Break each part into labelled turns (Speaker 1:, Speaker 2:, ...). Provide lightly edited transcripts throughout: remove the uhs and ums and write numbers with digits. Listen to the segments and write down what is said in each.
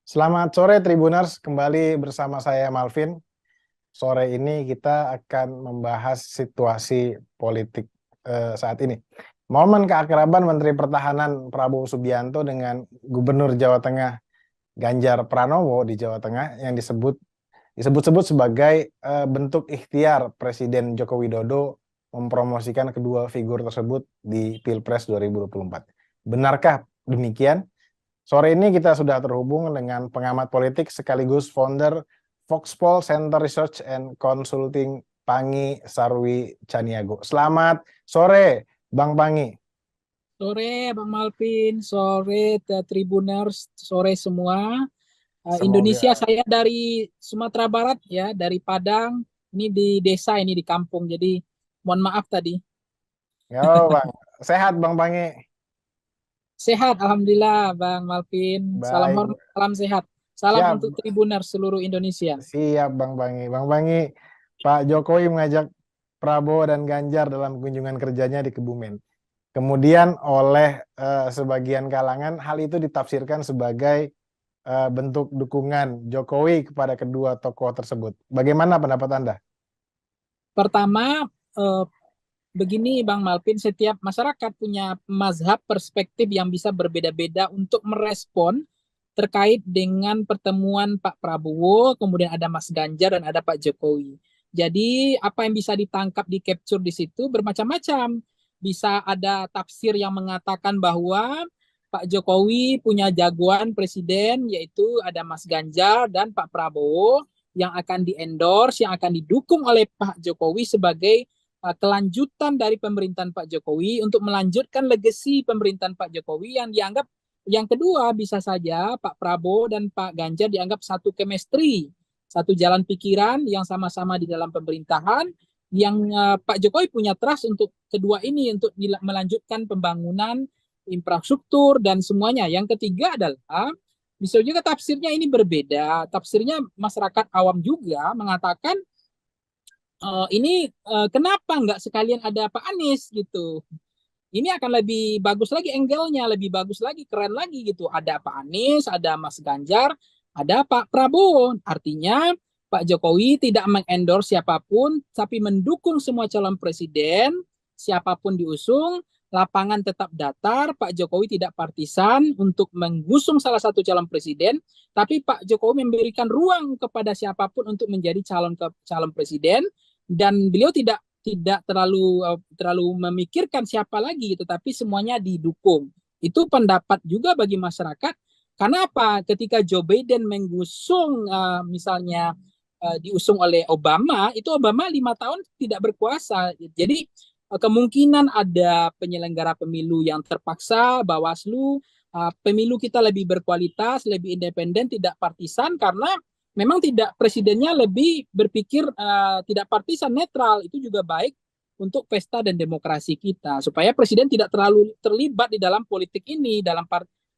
Speaker 1: Selamat sore Tribuners, kembali bersama saya Malvin. Sore ini kita akan membahas situasi politik saat ini. Momen keakraban Menteri Pertahanan Prabowo Subianto dengan Gubernur Jawa Tengah Ganjar Pranowo di Jawa Tengah yang disebut-sebut sebagai bentuk ikhtiar Presiden Joko Widodo mempromosikan kedua figur tersebut di Pilpres 2024. Benarkah demikian? Sore ini kita sudah terhubung dengan pengamat politik sekaligus founder Voxpol Center Research and Consulting, Pangi Sarwi Caniago. Selamat sore, Bang Pangi.
Speaker 2: Sore Bang Malvin, sore Tribuners, sore semua. Indonesia,
Speaker 1: Semoga
Speaker 2: saya dari Sumatera Barat ya, dari Padang. Ini di desa, ini di kampung. Jadi mohon maaf tadi.
Speaker 1: ya Bang, sehat Bang Pangi.
Speaker 2: Sehat, Alhamdulillah Bang Malvin. Salam
Speaker 1: Baik,
Speaker 2: hormat, salam sehat. Salam
Speaker 1: siap,
Speaker 2: untuk Tribuners seluruh Indonesia.
Speaker 1: siap Bang Pangi. Bang Pangi, Pak Jokowi mengajak Prabowo dan Ganjar dalam kunjungan kerjanya di Kebumen. Kemudian oleh sebagian kalangan hal itu ditafsirkan sebagai bentuk dukungan Jokowi kepada kedua tokoh tersebut. Bagaimana pendapat Anda?
Speaker 2: Pertama, begini Bang Malvin, setiap masyarakat punya mazhab perspektif yang bisa berbeda-beda untuk merespon terkait dengan pertemuan Pak Prabowo, kemudian ada Mas Ganjar dan ada Pak Jokowi. Jadi apa yang bisa ditangkap di capture di situ bermacam-macam. Bisa ada tafsir yang mengatakan bahwa Pak Jokowi punya jagoan presiden yaitu ada Mas Ganjar dan Pak Prabowo yang akan di-endorse, yang akan didukung oleh Pak Jokowi sebagai kelanjutan dari pemerintahan Pak Jokowi untuk melanjutkan legasi pemerintahan Pak Jokowi yang dianggap yang kedua bisa saja Pak Prabowo dan Pak Ganjar dianggap satu chemistry, satu jalan pikiran yang sama-sama di dalam pemerintahan yang Pak Jokowi punya trust untuk kedua ini untuk melanjutkan pembangunan infrastruktur dan semuanya. Yang ketiga adalah bisa juga tafsirnya ini berbeda. Tafsirnya masyarakat awam juga mengatakan ini kenapa nggak sekalian ada Pak Anies gitu. Ini akan lebih bagus lagi angle-nya, lebih bagus lagi, keren lagi gitu. Ada Pak Anies, ada Mas Ganjar, ada Pak Prabowo. Artinya Pak Jokowi tidak mengendorse siapapun, tapi mendukung semua calon presiden, siapapun diusung, lapangan tetap datar, Pak Jokowi tidak partisan untuk mengusung salah satu calon presiden, tapi Pak Jokowi memberikan ruang kepada siapapun untuk menjadi calon presiden dan beliau tidak terlalu memikirkan siapa lagi gitu, tapi semuanya didukung. Itu pendapat juga bagi masyarakat. Karena apa? Ketika Joe Biden mengusung misalnya diusung oleh Obama, itu Obama 5 tahun tidak berkuasa. Jadi kemungkinan ada penyelenggara pemilu yang terpaksa, Bawaslu, pemilu kita lebih berkualitas, lebih independen, tidak partisan karena memang tidak presidennya lebih berpikir tidak partisan netral itu juga baik untuk pesta dan demokrasi kita supaya presiden tidak terlalu terlibat di dalam politik ini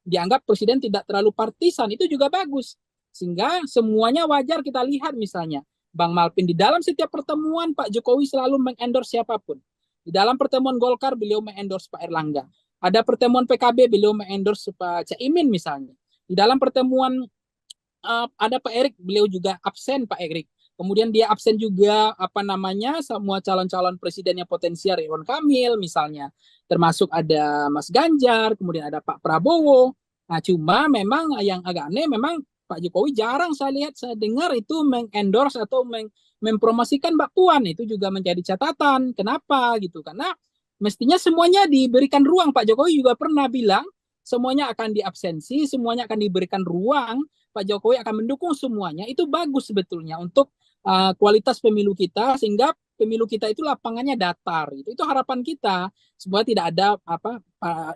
Speaker 2: dianggap presiden tidak terlalu partisan itu juga bagus sehingga semuanya wajar kita lihat misalnya Bang Malpin di dalam setiap pertemuan Pak Jokowi selalu mengendorse siapapun di dalam pertemuan Golkar beliau mengendorse Pak Erlangga ada pertemuan PKB beliau mengendorse Pak Caimin misalnya di dalam pertemuan ada Pak Erik, beliau juga absen Pak Erik. Kemudian dia absen juga apa namanya semua calon-calon presiden yang potensial Ridwan Kamil misalnya, termasuk ada Mas Ganjar, kemudian ada Pak Prabowo. Nah, cuma memang yang agak aneh memang Pak Jokowi jarang saya lihat saya dengar itu mengendorse atau mempromosikan Mbak Puan itu juga menjadi catatan. Kenapa gitu? Karena mestinya semuanya diberikan ruang. Pak Jokowi juga pernah bilang semuanya akan diabsensi, semuanya akan diberikan ruang Pak Jokowi akan mendukung semuanya, itu bagus sebetulnya untuk kualitas pemilu kita sehingga pemilu kita itu lapangannya datar. Itu harapan kita supaya tidak ada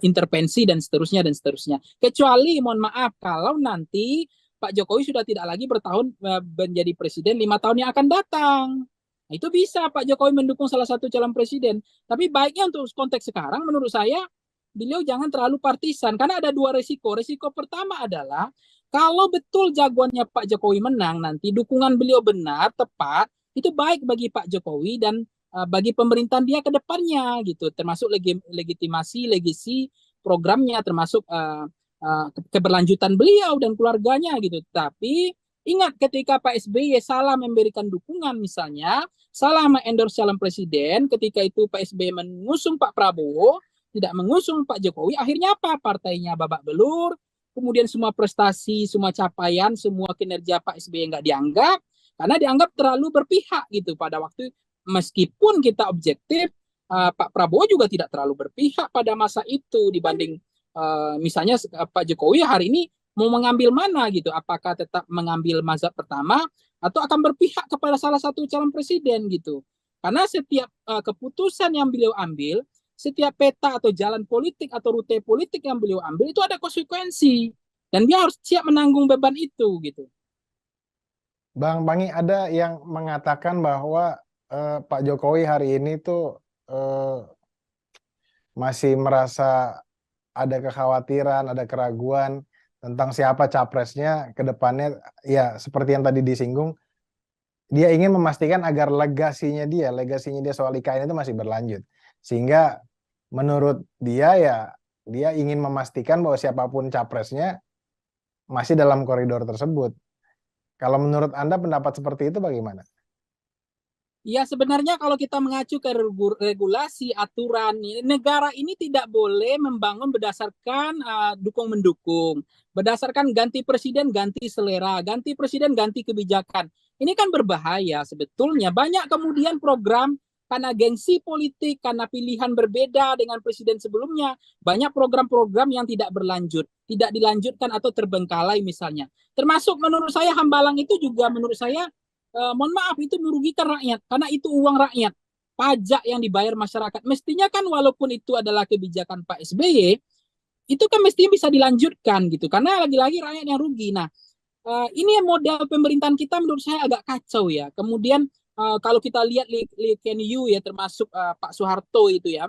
Speaker 2: intervensi dan seterusnya dan seterusnya. Kecuali mohon maaf kalau nanti Pak Jokowi sudah tidak lagi bertahun menjadi presiden 5 tahun yang akan datang. Nah, itu bisa Pak Jokowi mendukung salah satu calon presiden. Tapi baiknya untuk konteks sekarang menurut saya beliau jangan terlalu partisan karena ada dua resiko. Resiko pertama adalah kalau betul jagoannya Pak Jokowi menang nanti dukungan beliau benar tepat itu baik bagi Pak Jokowi dan bagi pemerintahan dia ke depannya gitu termasuk legitimasi legasi programnya termasuk keberlanjutan beliau dan keluarganya gitu. Tapi ingat ketika Pak SBY salah memberikan dukungan misalnya, salah mengendorse calon presiden, ketika itu Pak SBY mengusung Pak Prabowo, tidak mengusung Pak Jokowi, akhirnya apa? Partainya babak belur, kemudian semua prestasi, semua capaian, semua kinerja Pak SBY nggak dianggap, karena dianggap terlalu berpihak gitu pada waktu, meskipun kita objektif, Pak Prabowo juga tidak terlalu berpihak pada masa itu dibanding misalnya Pak Jokowi hari ini mau mengambil mana gitu, apakah tetap mengambil mazhab pertama atau akan berpihak kepada salah satu calon presiden gitu, karena setiap keputusan yang beliau ambil, setiap peta atau jalan politik atau rute politik yang beliau ambil itu ada konsekuensi dan dia harus siap menanggung beban itu gitu.
Speaker 1: Bang Pangi, ada yang mengatakan bahwa Pak Jokowi hari ini tuh masih merasa ada kekhawatiran, ada keraguan tentang siapa capresnya ke depannya. Ya, seperti yang tadi disinggung, dia ingin memastikan agar legasinya dia soal IKN itu masih berlanjut. Sehingga menurut dia ya, dia ingin memastikan bahwa siapapun capresnya masih dalam koridor tersebut. Kalau menurut Anda pendapat seperti itu bagaimana?
Speaker 2: Ya sebenarnya kalau kita mengacu ke regulasi aturan, negara ini tidak boleh membangun berdasarkan dukung-mendukung, berdasarkan ganti presiden, ganti selera, ganti presiden, ganti kebijakan. Ini kan berbahaya sebetulnya. Banyak kemudian program karena gengsi politik, karena pilihan berbeda dengan presiden sebelumnya, banyak program-program yang tidak berlanjut, tidak dilanjutkan atau terbengkalai misalnya. Termasuk menurut saya Hambalang itu juga menurut saya mohon maaf itu merugikan rakyat karena itu uang rakyat, pajak yang dibayar masyarakat. Mestinya kan walaupun itu adalah kebijakan Pak SBY, itu kan mestinya bisa dilanjutkan gitu karena lagi-lagi rakyat yang rugi. Nah, ini model pemerintahan kita menurut saya agak kacau ya. Kemudian kalau kita lihat Lee Kuan Yew ya, termasuk Pak Soeharto itu ya,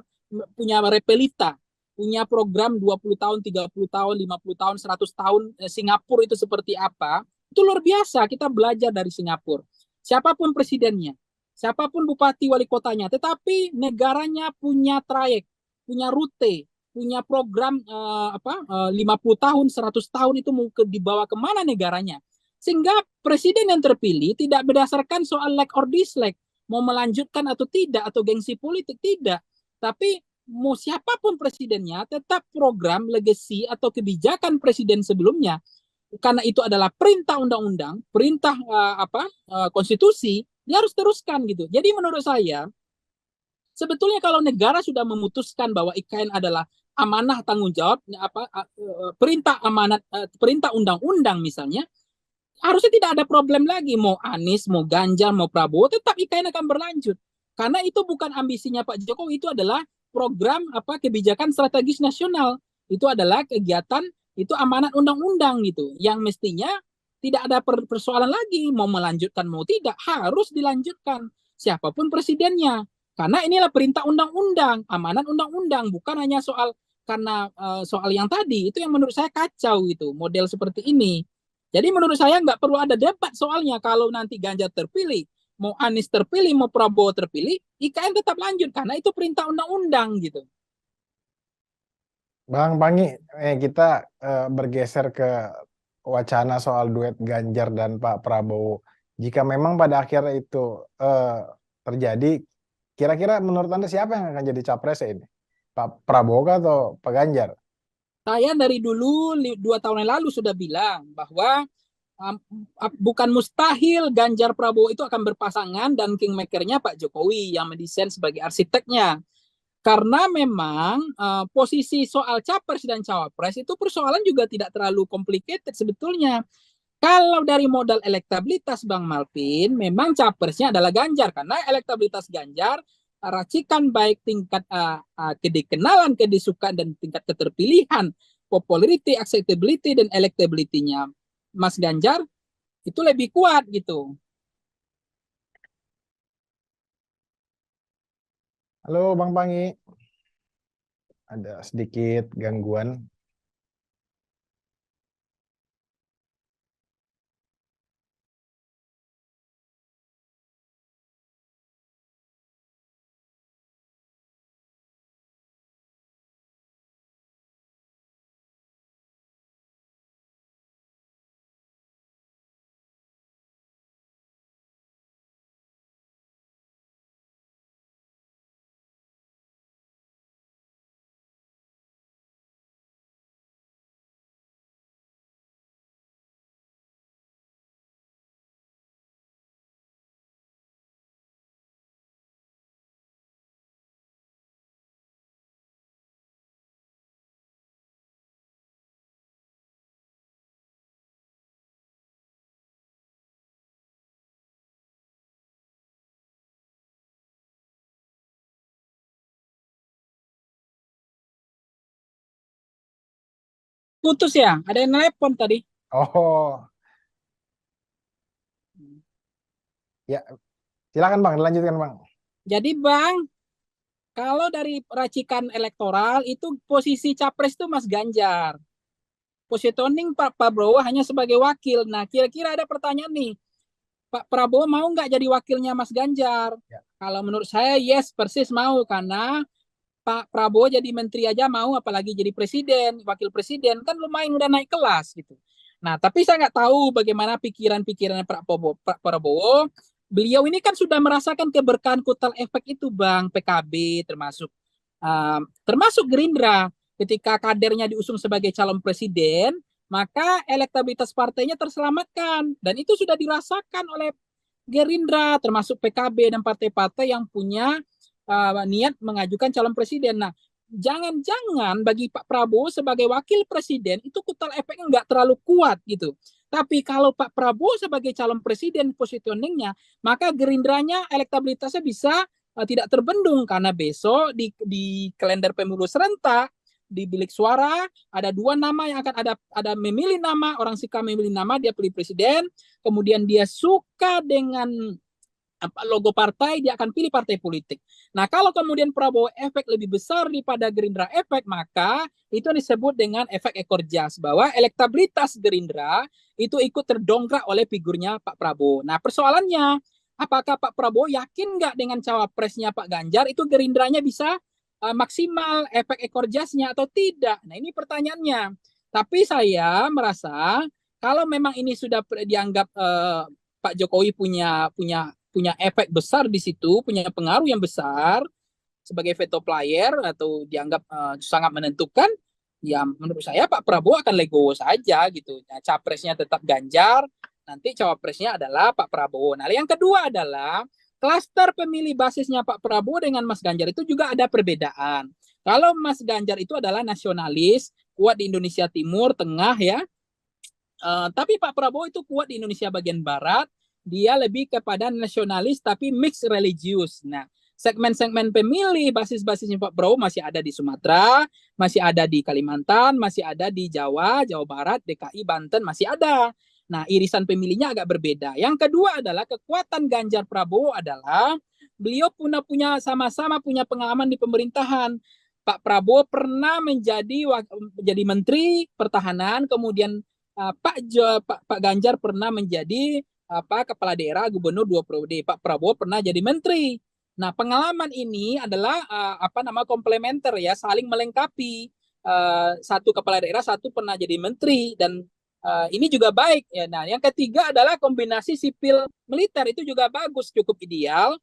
Speaker 2: punya repelita, punya program 20 tahun, 30 tahun, 50 tahun, 100 tahun Singapura itu seperti apa. Itu luar biasa, kita belajar dari Singapura. Siapapun presidennya, siapapun bupati wali kotanya, tetapi negaranya punya trayek, punya rute, punya program 50 tahun, 100 tahun itu mau dibawa kemana negaranya. Sehingga presiden yang terpilih tidak berdasarkan soal like or dislike, mau melanjutkan atau tidak, atau gengsi politik, tidak. Tapi mau siapapun presidennya, tetap program, legacy, atau kebijakan presiden sebelumnya. Karena itu adalah perintah undang-undang, perintah konstitusi, dia harus teruskan gitu. Jadi menurut saya, sebetulnya kalau negara sudah memutuskan bahwa IKN adalah amanah tanggung jawab perintah amanat perintah undang-undang misalnya, harusnya tidak ada problem lagi mau Anies, mau Ganjar, mau Prabowo, tetap IKN akan berlanjut. Karena itu bukan ambisinya Pak Jokowi, itu adalah program kebijakan strategis nasional. Itu adalah kegiatan, itu amanat undang-undang gitu, yang mestinya tidak ada persoalan lagi mau melanjutkan mau tidak, harus dilanjutkan siapapun presidennya. Karena inilah perintah undang-undang, amanat undang-undang, bukan hanya soal karena soal yang tadi itu yang menurut saya kacau gitu, model seperti ini. Jadi menurut saya nggak perlu ada debat soalnya kalau nanti Ganjar terpilih, mau Anies terpilih, mau Prabowo terpilih, IKN tetap lanjut karena itu perintah undang-undang gitu.
Speaker 1: Bang Pangi, kita bergeser ke wacana soal duet Ganjar dan Pak Prabowo. Jika memang pada akhirnya itu terjadi, kira-kira menurut Anda siapa yang akan jadi capres ini? Pak Prabowo atau Pak Ganjar?
Speaker 2: Saya dari dulu 2 tahun yang lalu sudah bilang bahwa um, bukan mustahil Ganjar Prabowo itu akan berpasangan dan kingmakernya Pak Jokowi yang mendesain sebagai arsiteknya. Karena memang posisi soal capres dan cawapres itu persoalan juga tidak terlalu complicated sebetulnya. Kalau dari modal elektabilitas Bang Malvin, memang capresnya adalah Ganjar karena elektabilitas Ganjar racikan baik tingkat kedikenalan, kedisukaan dan tingkat keterpilihan, popularity, acceptability dan electability-nya Mas Ganjar itu lebih kuat gitu.
Speaker 1: Halo Bang Pangi, ada sedikit gangguan.
Speaker 2: Putus ya, ada yang nelpon tadi.
Speaker 1: Oh, ya, silakan Bang, dilanjutkan Bang.
Speaker 2: Jadi Bang, kalau dari racikan elektoral itu posisi capres itu Mas Ganjar. Positioning Pak Prabowo hanya sebagai wakil. Nah, kira-kira ada pertanyaan nih. Pak Prabowo mau nggak jadi wakilnya Mas Ganjar?
Speaker 1: Ya.
Speaker 2: Kalau menurut saya yes, persis mau karena Pak Prabowo jadi menteri aja mau, apalagi jadi presiden, wakil presiden kan lumayan udah naik kelas gitu. Nah, tapi saya nggak tahu bagaimana pikiran-pikiran Pak Prabowo. Beliau ini kan sudah merasakan keberkahan kutal efek itu, Bang, PKB termasuk Gerindra. Ketika kadernya diusung sebagai calon presiden, maka elektabilitas partainya terselamatkan dan itu sudah dirasakan oleh Gerindra termasuk PKB dan partai-partai yang punya niat mengajukan calon presiden. Nah, jangan-jangan bagi Pak Prabowo sebagai wakil presiden itu kutal efeknya nggak terlalu kuat gitu. Tapi kalau Pak Prabowo sebagai calon presiden positioningnya, maka Gerindranya elektabilitasnya bisa tidak terbendung karena besok di kalender pemilu serentak di bilik suara ada dua nama yang akan ada memilih nama orang suka memilih nama dia pilih presiden, kemudian dia suka dengan logo partai, dia akan pilih partai politik. Nah, kalau kemudian Prabowo efek lebih besar daripada Gerindra efek, maka itu disebut dengan efek ekor jas, bahwa elektabilitas Gerindra itu ikut terdongkrak oleh figurnya Pak Prabowo. Nah, persoalannya, apakah Pak Prabowo yakin nggak dengan cawapresnya Pak Ganjar, itu Gerindranya bisa maksimal efek ekor jasnya atau tidak? Nah, ini pertanyaannya. Tapi saya merasa, kalau memang ini sudah dianggap Pak Jokowi punya punya punya efek besar di situ, punya pengaruh yang besar sebagai veto player atau dianggap sangat menentukan, ya menurut saya Pak Prabowo akan legowo saja gitu. Nah, capresnya tetap Ganjar, nanti cawapresnya adalah Pak Prabowo. Nah, yang kedua adalah klaster pemilih basisnya Pak Prabowo dengan Mas Ganjar itu juga ada perbedaan. Kalau Mas Ganjar itu adalah nasionalis, kuat di Indonesia Timur, Tengah ya. Tapi Pak Prabowo itu kuat di Indonesia bagian Barat, dia lebih kepada nasionalis tapi mix religius. Nah, segmen-segmen pemilih basis-basisnya Pak Prabowo masih ada di Sumatera, masih ada di Kalimantan, masih ada di Jawa, Jawa Barat, DKI, Banten, masih ada. Nah, irisan pemilihnya agak berbeda. Yang kedua adalah kekuatan Ganjar Prabowo adalah beliau punya sama-sama punya pengalaman di pemerintahan. Pak Prabowo pernah menjadi menteri pertahanan, kemudian Pak Ganjar pernah menjadi kepala daerah gubernur 2 periode. Pak Prabowo pernah jadi menteri. Nah, pengalaman ini adalah komplementer ya, saling melengkapi. Satu kepala daerah, satu pernah jadi menteri dan ini juga baik ya. Nah, yang ketiga adalah kombinasi sipil militer itu juga bagus, cukup ideal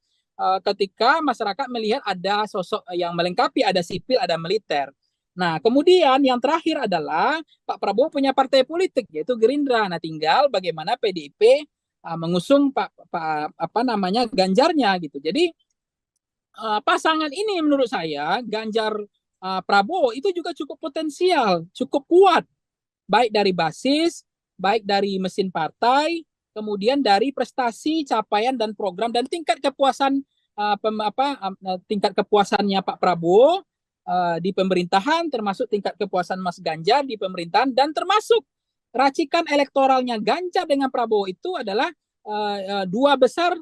Speaker 2: ketika masyarakat melihat ada sosok yang melengkapi, ada sipil, ada militer. Nah, kemudian yang terakhir adalah Pak Prabowo punya partai politik yaitu Gerindra. Nah, tinggal bagaimana PDIP mengusung Ganjarnya gitu. Jadi pasangan ini menurut saya Ganjar Prabowo itu juga cukup potensial, cukup kuat, baik dari basis, baik dari mesin partai, kemudian dari prestasi, capaian dan program dan tingkat kepuasan tingkat kepuasannya Pak Prabowo di pemerintahan, termasuk tingkat kepuasan Mas Ganjar di pemerintahan, dan termasuk racikan elektoralnya Ganjar dengan Prabowo itu adalah dua besar,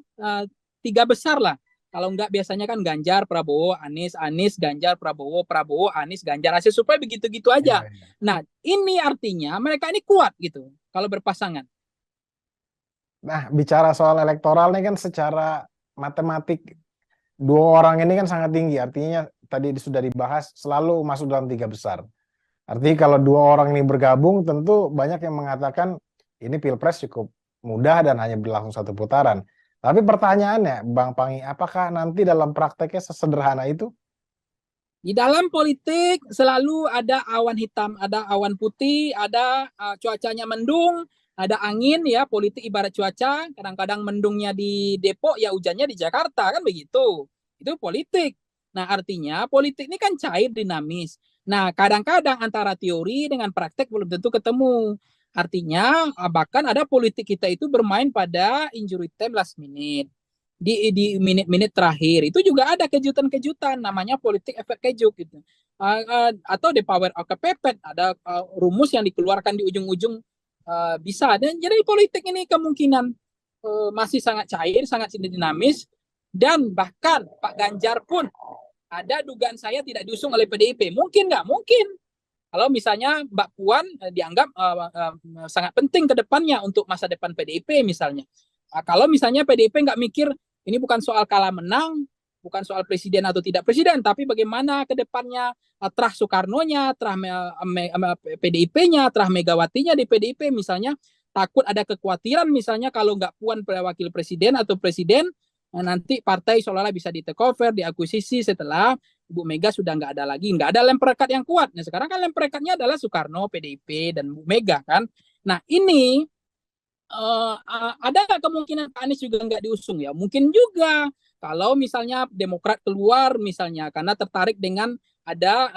Speaker 2: tiga besar lah. Kalau enggak biasanya kan Ganjar, Prabowo, Anies, Anies, Ganjar, Prabowo, Prabowo, Anies, Ganjar, hasil supaya begitu-gitu aja.
Speaker 1: Ya, ya.
Speaker 2: Nah, ini artinya mereka ini kuat gitu kalau berpasangan.
Speaker 1: Nah, bicara soal elektoral nih kan secara matematik dua orang ini kan sangat tinggi. Artinya tadi sudah dibahas selalu masuk dalam tiga besar. Artinya kalau dua orang ini bergabung tentu banyak yang mengatakan ini Pilpres cukup mudah dan hanya berlangsung satu putaran. Tapi pertanyaannya, Bang Pangi, apakah nanti dalam prakteknya sesederhana itu?
Speaker 2: Di dalam politik selalu ada awan hitam, ada awan putih, ada cuacanya mendung, ada angin ya. Politik ibarat cuaca, kadang-kadang mendungnya di Depok ya hujannya di Jakarta kan begitu. Itu politik. Nah, artinya politik ini kan cair dinamis. Nah, kadang-kadang antara teori dengan praktek belum tentu ketemu. Artinya bahkan ada politik kita itu bermain pada injury time last minute. di menit-menit terakhir. Itu juga ada kejutan-kejutan, namanya politik efek kejut gitu. Atau the power of kepepet, ada rumus yang dikeluarkan di ujung-ujung, bisa. Dan jadi politik ini kemungkinan masih sangat cair, sangat dinamis, dan bahkan Pak Ganjar pun ada dugaan saya tidak diusung oleh PDIP. Mungkin nggak? Mungkin. Kalau misalnya Mbak Puan dianggap sangat penting ke depannya untuk masa depan PDIP misalnya. Kalau misalnya PDIP nggak mikir ini bukan soal kalah menang, bukan soal presiden atau tidak presiden, tapi bagaimana ke depannya terah Soekarno-nya, terah PDIP-nya, terah Megawati-nya di PDIP misalnya, takut ada kekhawatiran misalnya kalau nggak Puan wakil presiden atau presiden, nanti partai seolah-olah bisa di take over, diakuisisi setelah Ibu Mega sudah nggak ada lagi, nggak ada lem perekat yang kuat. Nah sekarang kan lem perekatnya adalah Soekarno, PDIP, dan Bu Mega kan. Nah ini ada kemungkinan Pak Anies juga nggak diusung ya? Mungkin juga kalau misalnya Demokrat keluar misalnya karena tertarik dengan ada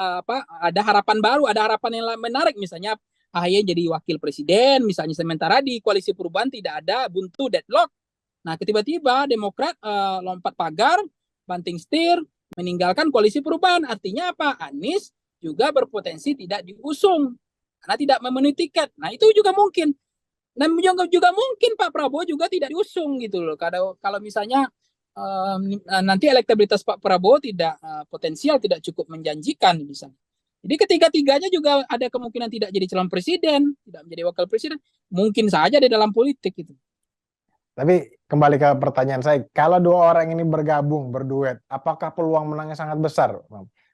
Speaker 2: ada harapan baru, ada harapan yang menarik misalnya AHY jadi wakil presiden misalnya, sementara di koalisi perubahan tidak ada, buntu deadlock. Nah tiba-tiba Demokrat lompat pagar, banting setir, meninggalkan koalisi perubahan. Artinya apa? Anies juga berpotensi tidak diusung karena tidak memenuhi tiket. Nah itu juga mungkin. Dan juga mungkin Pak Prabowo juga tidak diusung gitu loh. Kalau misalnya nanti elektabilitas Pak Prabowo tidak potensial, tidak cukup menjanjikan misalnya. Jadi ketiga-tiganya juga ada kemungkinan tidak jadi calon presiden, tidak menjadi wakil presiden. Mungkin saja di dalam politik itu.
Speaker 1: Tapi kembali ke pertanyaan saya, kalau dua orang ini bergabung, berduet, apakah peluang menangnya sangat besar,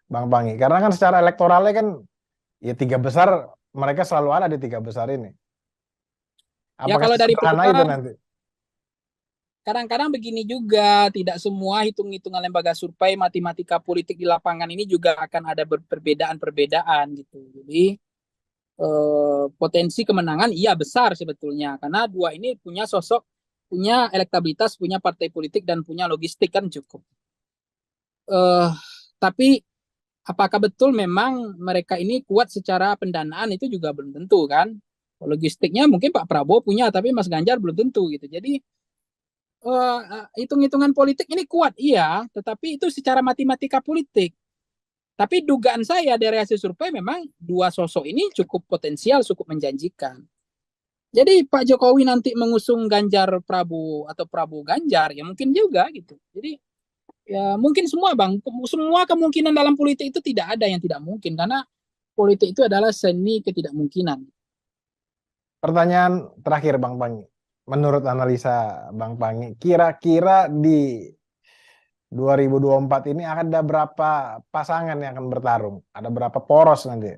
Speaker 1: Bang Pangi? Karena kan secara elektoralnya kan ya tiga besar, mereka selalu ada di tiga besar ini.
Speaker 2: Ya
Speaker 1: Apakah
Speaker 2: kalau dari
Speaker 1: sesederhana itu
Speaker 2: peluang,
Speaker 1: nanti?
Speaker 2: kadang-kadang begini juga, tidak semua hitung-hitungan lembaga survei, matematika politik di lapangan ini juga akan ada perbedaan-perbedaan gitu. Jadi potensi kemenangan iya besar sebetulnya, karena dua ini punya sosok, punya elektabilitas, punya partai politik, dan punya logistik kan cukup. Tapi apakah betul memang mereka ini kuat secara pendanaan, itu juga belum tentu kan. Logistiknya mungkin Pak Prabowo punya, tapi Mas Ganjar belum tentu gitu. Jadi hitung-hitungan politik ini kuat iya, tetapi itu secara matematika politik. Tapi dugaan saya dari hasil survei memang dua sosok ini cukup potensial, cukup menjanjikan. Jadi Pak Jokowi nanti mengusung Ganjar Prabowo atau Prabowo Ganjar ya mungkin juga gitu. Jadi ya mungkin semua Bang, semua kemungkinan dalam politik itu tidak ada yang tidak mungkin karena politik itu adalah seni ketidakmungkinan.
Speaker 1: Pertanyaan terakhir Bang Pangi. Menurut analisa Bang Pangi, kira-kira di 2024 ini ada berapa pasangan yang akan bertarung? Ada berapa poros nanti?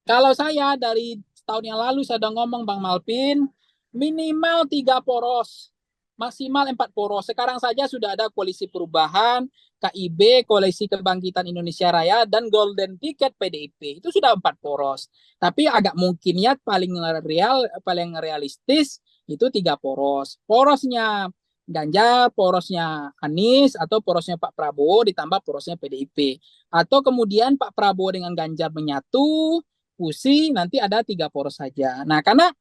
Speaker 2: Kalau saya dari tahun yang lalu saya udah ngomong Bang Malpin, minimal 3 poros, maksimal 4 poros. Sekarang saja sudah ada koalisi perubahan, KIB, koalisi kebangkitan Indonesia Raya, dan Golden Ticket PDIP. Itu sudah 4 poros. Tapi agak mungkinnya paling realistis itu 3 poros. Porosnya Ganjar, porosnya Anies, atau porosnya Pak Prabowo ditambah porosnya PDIP. Atau kemudian Pak Prabowo dengan Ganjar menyatu, fusi, nanti ada 3 poros saja. Nah, karena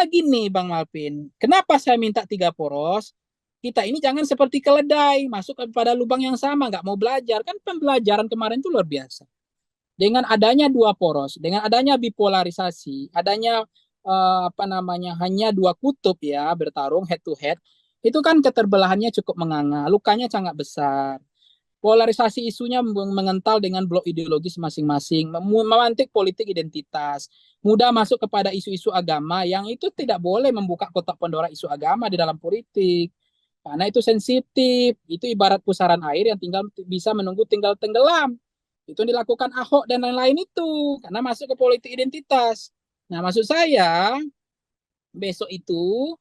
Speaker 2: gini Bang Malpin, kenapa saya minta 3 poros? Kita ini jangan seperti keledai, masuk pada lubang yang sama, nggak mau belajar. Kan pembelajaran kemarin itu luar biasa. Dengan adanya 2 poros, dengan adanya bipolarisasi, adanya hanya 2 kutub ya bertarung head to head, itu kan keterbelahannya cukup menganga, lukanya sangat besar. Polarisasi isunya mengental dengan blok ideologis masing-masing, memantik politik identitas, mudah masuk kepada isu-isu agama yang itu tidak boleh membuka kotak Pandora isu agama di dalam politik. Karena itu sensitif, itu ibarat pusaran air yang bisa menunggu tinggal tenggelam. Itu dilakukan Ahok dan lain-lain itu, karena masuk ke politik identitas. Nah, maksud saya, besok itu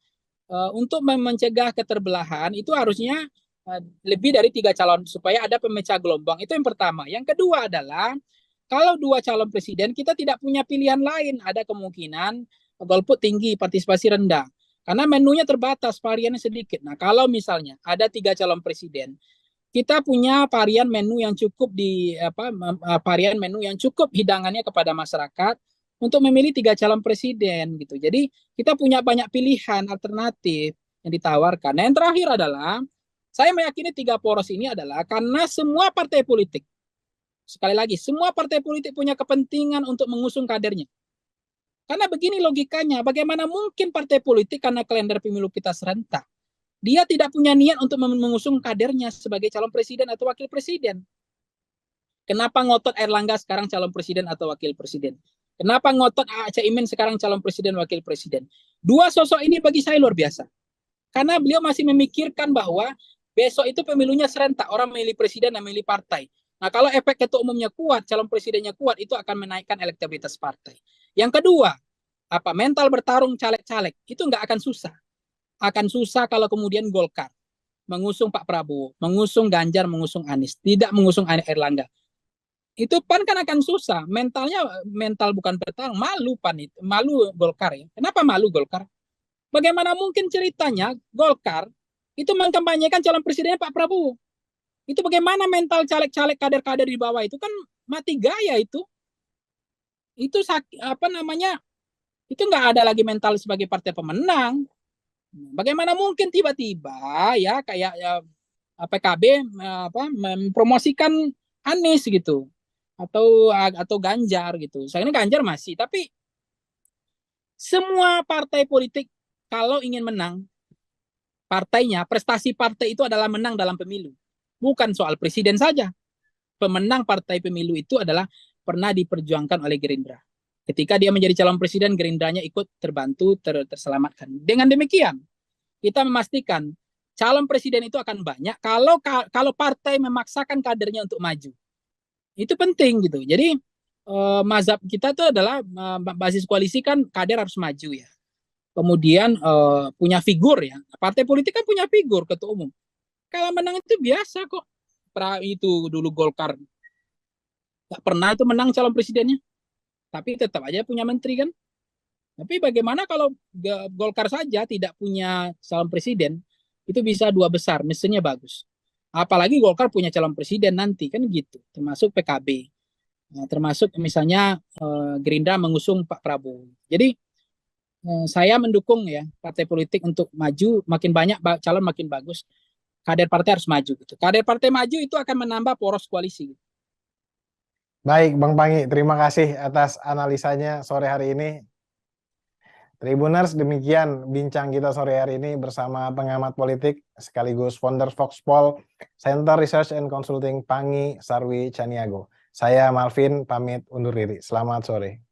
Speaker 2: untuk mencegah keterbelahan itu harusnya lebih dari 3 calon supaya ada pemecah gelombang. Itu yang pertama. Yang kedua adalah kalau 2 calon presiden kita tidak punya pilihan lain, ada kemungkinan golput tinggi, partisipasi rendah. Karena menunya terbatas, variannya sedikit. Nah, kalau misalnya ada 3 calon presiden, kita punya varian menu yang cukup varian menu yang cukup hidangannya kepada masyarakat untuk memilih 3 calon presiden gitu. Jadi kita punya banyak pilihan alternatif yang ditawarkan. Nah, yang terakhir adalah Saya meyakini 3 poros ini adalah karena semua partai politik, sekali lagi, semua partai politik punya kepentingan untuk mengusung kadernya. Karena begini logikanya, bagaimana mungkin partai politik karena kalender pemilu kita serentak, dia tidak punya niat untuk mengusung kadernya sebagai calon presiden atau wakil presiden. Kenapa ngotot Erlangga sekarang calon presiden atau wakil presiden? Kenapa ngotot Caimin sekarang calon presiden wakil presiden? Dua sosok ini bagi saya luar biasa. Karena beliau masih memikirkan bahwa besok itu pemilunya serentak, orang memilih presiden dan memilih partai. Nah, kalau efek ketua umumnya kuat, calon presidennya kuat, itu akan menaikkan elektabilitas partai. Yang kedua, mental bertarung caleg-caleg itu nggak akan susah. Akan susah kalau kemudian Golkar mengusung Pak Prabowo, mengusung Ganjar, mengusung Anies, tidak mengusung Erlangga. Itu PAN kan akan susah. Mental bukan bertarung, malu PAN itu, malu Golkar ya. Kenapa malu Golkar? Bagaimana mungkin ceritanya Golkar itu mengkampanyekan calon presidennya Pak Prabowo? Itu bagaimana mental caleg-caleg kader-kader di bawah itu kan mati gaya itu. Itu itu nggak ada lagi mental sebagai partai pemenang. Bagaimana mungkin tiba-tiba ya kayak PKB mempromosikan Anies gitu atau Ganjar gitu. Saya ini Ganjar masih, tapi semua partai politik kalau ingin menang partainya, prestasi partai itu adalah menang dalam pemilu. Bukan soal presiden saja. Pemenang partai pemilu itu adalah pernah diperjuangkan oleh Gerindra. Ketika dia menjadi calon presiden, Gerindranya ikut terbantu, terselamatkan. Dengan demikian, kita memastikan calon presiden itu akan banyak kalau partai memaksakan kadernya untuk maju. Itu penting gitu. Jadi mazhab kita itu adalah basis koalisi kan kader harus maju ya. Kemudian punya figur ya. Partai politik kan punya figur ketua umum. Kalau menang itu biasa kok. Itu dulu Golkar nggak pernah itu menang calon presidennya, tapi tetap aja punya menteri kan. Tapi bagaimana kalau Golkar saja tidak punya calon presiden, itu bisa 2 besar, mesinnya bagus. Apalagi Golkar punya calon presiden nanti kan gitu, termasuk PKB, termasuk misalnya Gerindra mengusung Pak Prabowo. Jadi saya mendukung ya partai politik untuk maju, makin banyak calon makin bagus. Kader partai harus maju gitu. Kader partai maju itu akan menambah poros koalisi.
Speaker 1: Baik, Bang Pangi, terima kasih atas analisanya sore hari ini. Tribuners, demikian bincang kita sore hari ini bersama pengamat politik sekaligus founder Voxpol Center Research and Consulting Pangi Sarwi Caniago. Saya Malvin pamit undur diri. Selamat sore.